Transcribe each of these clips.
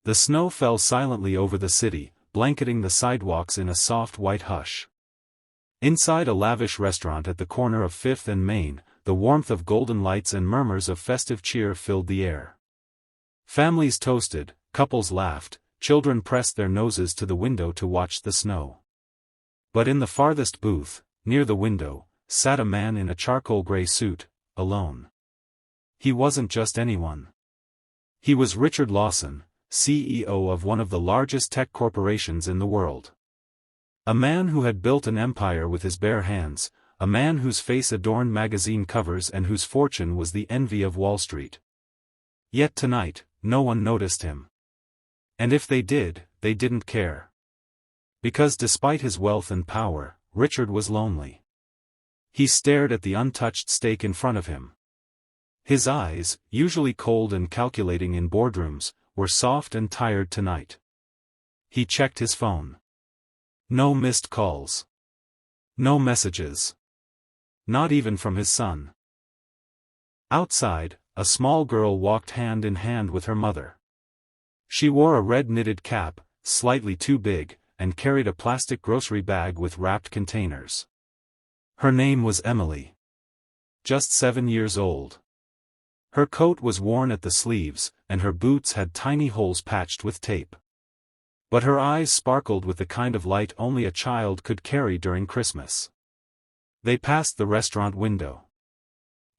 The snow fell silently over the city, blanketing the sidewalks in a soft white hush. Inside a lavish restaurant at the corner of 5th and Main, the warmth of golden lights and murmurs of festive cheer filled the air. Families toasted, couples laughed, children pressed their noses to the window to watch the snow. But in the farthest booth, near the window, sat a man in a charcoal gray suit, alone. He wasn't just anyone. He was Richard Lawson, CEO of one of the largest tech corporations in the world. A man who had built an empire with his bare hands, a man whose face adorned magazine covers and whose fortune was the envy of Wall Street. Yet tonight, no one noticed him. And if they did, they didn't care. Because despite his wealth and power, Richard was lonely. He stared at the untouched steak in front of him. His eyes, usually cold and calculating in boardrooms, were soft and tired tonight. He checked his phone. No missed calls. No messages. Not even from his son. Outside, a small girl walked hand in hand with her mother. She wore a red knitted cap, slightly too big, and carried a plastic grocery bag with wrapped containers. Her name was Emily. Just 7 years old. Her coat was worn at the sleeves, and her boots had tiny holes patched with tape. But her eyes sparkled with the kind of light only a child could carry during Christmas. They passed the restaurant window.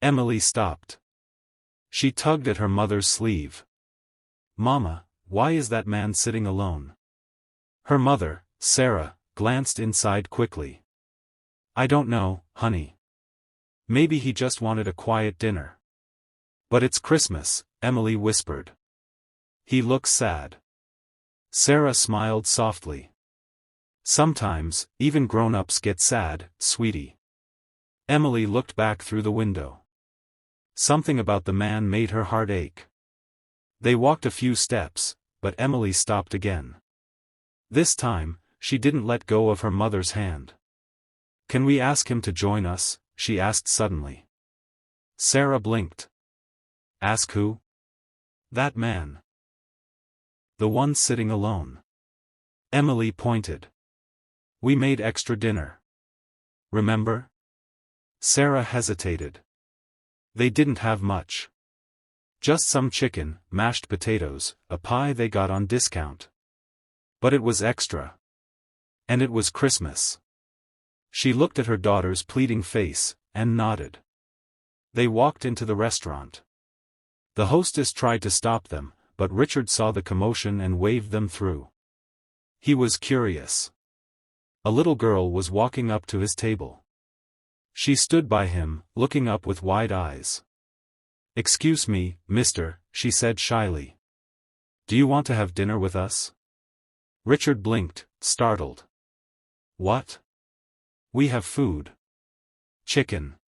Emily stopped. She tugged at her mother's sleeve. "Mama, why is that man sitting alone?" Her mother, Sarah, glanced inside quickly. "I don't know, honey. Maybe he just wanted a quiet dinner." "But it's Christmas," Emily whispered. "He looks sad." Sarah smiled softly. "Sometimes, even grown-ups get sad, sweetie." Emily looked back through the window. Something about the man made her heart ache. They walked a few steps, but Emily stopped again. This time, she didn't let go of her mother's hand. "Can we ask him to join us?" she asked suddenly. Sarah blinked. "Ask who?" "That man. The one sitting alone." Emily pointed. "We made extra dinner. Remember?" Sarah hesitated. They didn't have much. Just some chicken, mashed potatoes, a pie they got on discount. But it was extra. And it was Christmas. She looked at her daughter's pleading face, and nodded. They walked into the restaurant. The hostess tried to stop them, but Richard saw the commotion and waved them through. He was curious. A little girl was walking up to his table. She stood by him, looking up with wide eyes. "Excuse me, mister," she said shyly. "Do you want to have dinner with us?" Richard blinked, startled. "What?" "We have food. Chicken.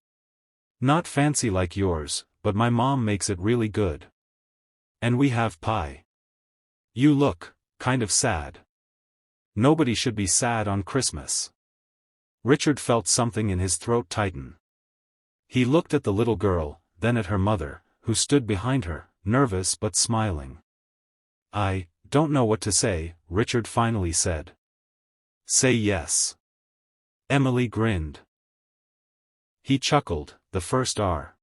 Not fancy like yours, but my mom makes it really good. And we have pie. You look, kind of sad." Nobody should be sad on Christmas. Richard felt something in his throat tighten. He looked at the little girl, then at her mother, who stood behind her, nervous but smiling. "I don't know what to say," Richard finally said. "Say yes." Emily grinned. He chuckled, the first R.